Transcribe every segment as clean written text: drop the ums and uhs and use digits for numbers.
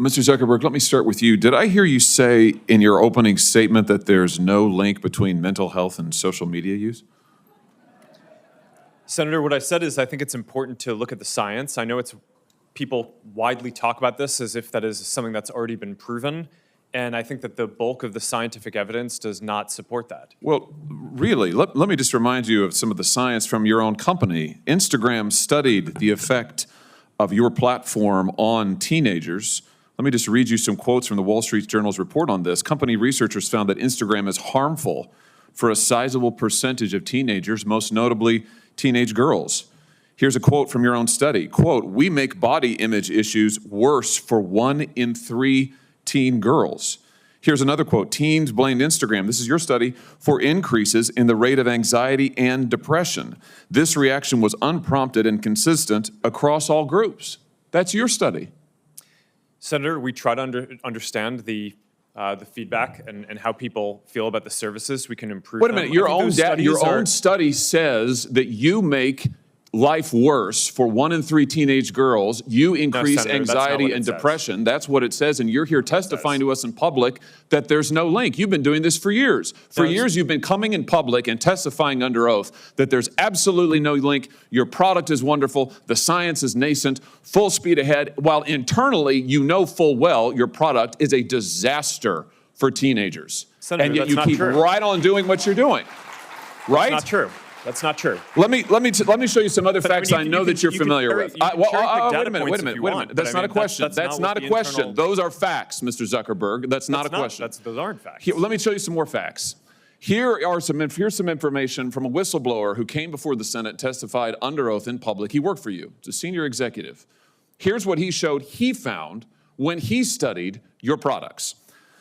Mr. Zuckerberg, let me start with you. Did I hear you say in your opening statement that there's no link between mental health and social media use? Senator, what I said is I think it's important to look at the science. I know people widely talk about this as if that is something that's already been proven, and I think that the bulk of the scientific evidence does not support that. Well, really, let me just remind you of some of the science from your own company. Instagram studied the effect of your platform on teenagers. Let me just read you some quotes from the Wall Street Journal's report on this. Company researchers found that Instagram is harmful for a sizable percentage of teenagers, most notably teenage girls. Here's a quote from your own study. Quote, "We make body image issues worse for 1 in 3 teen girls." Here's another quote. "Teens blamed Instagram," this is your study, "for increases in the rate of anxiety and depression. This reaction was unprompted and consistent across all groups." That's your study. Senator, we try to understand the feedback and how people feel about the services. We can improve Wait a minute, your own study says that you make life worse for 1 in 3 teenage girls. You increase anxiety and depression. That's what it says, and you're here testifying to us in public that there's no link. You've been doing this for years. For years, you've been coming in public and testifying under oath that there's absolutely no link. Your product is wonderful. The science is nascent, full speed ahead, while internally, you know full well your product is a disaster for teenagers. Senator, and yet you keep right on doing what you're doing. Right? That's not true. That's not true. Let me show you some other facts I know that you're familiar with. Wait a minute. That's not a question. That's not a question. Those are facts, Mr. Zuckerberg. That's not a question. Those aren't facts. Let me show you some more facts. Here's some information from a whistleblower who came before the Senate, testified under oath in public. He worked for you. It's a senior executive. Here's what he showed he found when he studied your products.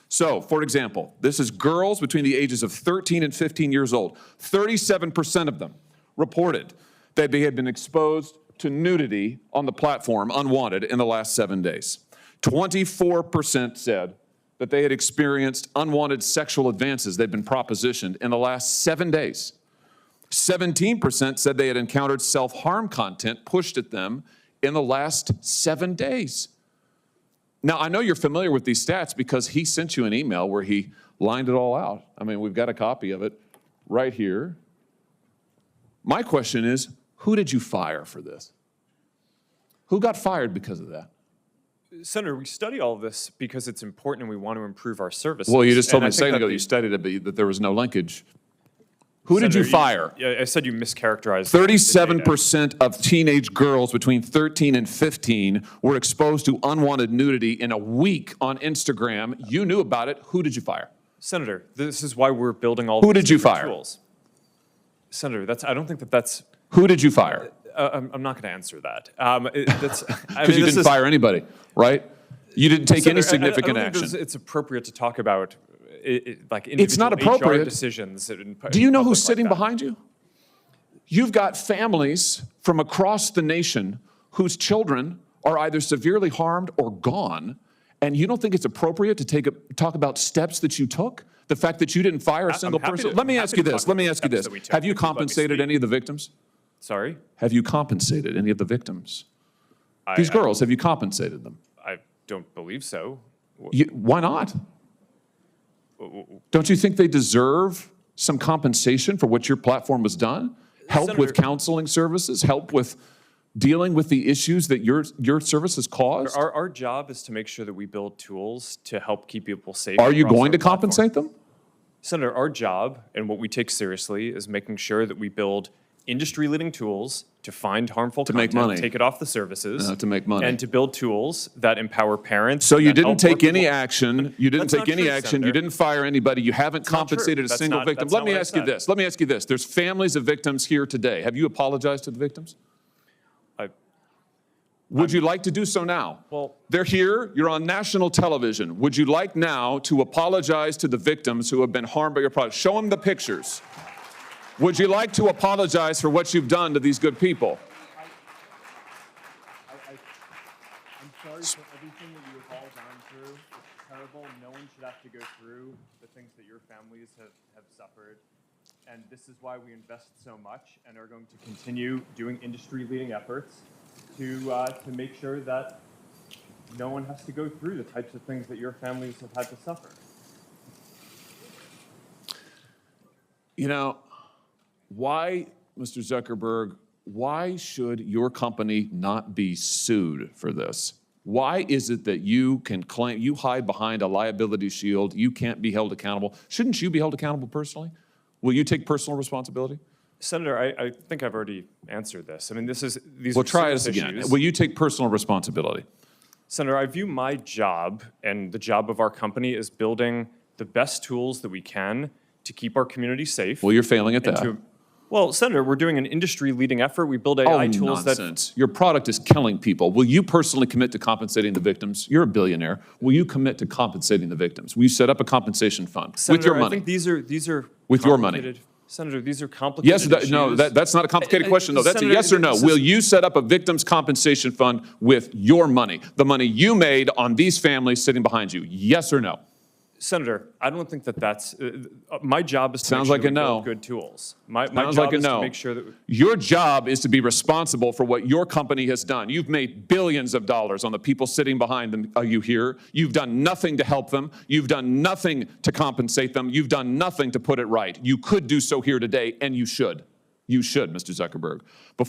So, for example, this is girls between the ages of 13 and 15 years old. 37% of them reported that they had been exposed to nudity on the platform unwanted in the last 7 days. 24% said that they had experienced unwanted sexual advances they'd been propositioned in the last 7 days. 17% said they had encountered self-harm content pushed at them in the last 7 days. Now, I know you're familiar with these stats because he sent you an email where he lined it all out. I mean, we've got a copy of it right here. My question is, who did you fire for this? Who got fired because of that? Senator, we study all of this because it's important and we want to improve our services. Well, you just told me a second ago you studied it, but that there was no linkage. Who did you fire? I said you mischaracterized. 37% of teenage girls between 13 and 15 were exposed to unwanted nudity in a week on Instagram. You knew about it. Who did you fire? Senator, this is why we're building all Who these did you fire? Tools. Senator, I don't think that's... Who did you fire? I'm not going to answer that. Because you didn't fire anybody, right? You didn't take any significant action. It's appropriate to talk about like it's not appropriate. HR decisions. Do you know who's sitting behind you? You've got families from across the nation whose children are either severely harmed or gone, and you don't think it's appropriate to talk about steps that you took? The fact that you didn't fire a single person? Let me ask you this. Have you compensated any of the victims? Sorry? Have you compensated any of the victims? These girls, have you compensated them? I don't believe so. Why not? Don't you think they deserve some compensation for what your platform has done? Help Senator, with counseling services? Help with dealing with the issues that your services caused? Our job is to make sure that we build tools to help keep people safe. Are you going to compensate them? Senator, our job and what we take seriously is making sure that we build industry-leading tools to find harmful content, make money, take it off the services, to make money, and to build tools that empower parents. So you didn't take any action. You didn't take any action. Senator. You didn't fire anybody. You haven't compensated a single victim. Let me ask you this. Let me ask you this. There's families of victims here today. Have you apologized to the victims? Would you like to do so now? Well, they're here. You're on national television. Would you like now to apologize to the victims who have been harmed by your product? Show them the pictures. Would you like to apologize for what you've done to these good people? I'm sorry for everything that you have all gone through. It's terrible. No one should have to go through the things that your families have suffered. And this is why we invest so much and are going to continue doing industry-leading efforts to make sure that no one has to go through the types of things that your families have had to suffer. You know, why, Mr. Zuckerberg, why should your company not be sued for this? Why is it that you can claim, you hide behind a liability shield, you can't be held accountable? Shouldn't you be held accountable personally? Will you take personal responsibility? Senator, I think I've already answered this. I mean, these Well, are try serious this again. issues. Will you take personal responsibility? Senator, I view my job and the job of our company as building the best tools that we can to keep our community safe. Well, you're failing at and that. Well, Senator, we're doing an industry-leading effort. We build AI tools nonsense. Your product is killing people. Will you personally commit to compensating the victims? You're a billionaire. Will you commit to compensating the victims? Will you set up a compensation fund Senator, with your I money? think these are with your money. complicated- Senator, these are complicated Yes, no, issues. that's not a complicated question, though. That's Senator, a yes or no. this is- Will you set up a victims' compensation fund with your money, the money you made on these families sitting behind you? Yes or no? Senator, I don't think that's my job is to Sounds make sure like that a we no. build good tools. My Sounds job like a is no. to make sure that Your job is to be responsible for what your company has done. You've made billions of dollars on the people sitting behind them. Are you here? You've done nothing to help them. You've done nothing to compensate them. You've done nothing to put it right. You could do so here today, and you should. You should, Mr. Zuckerberg. Before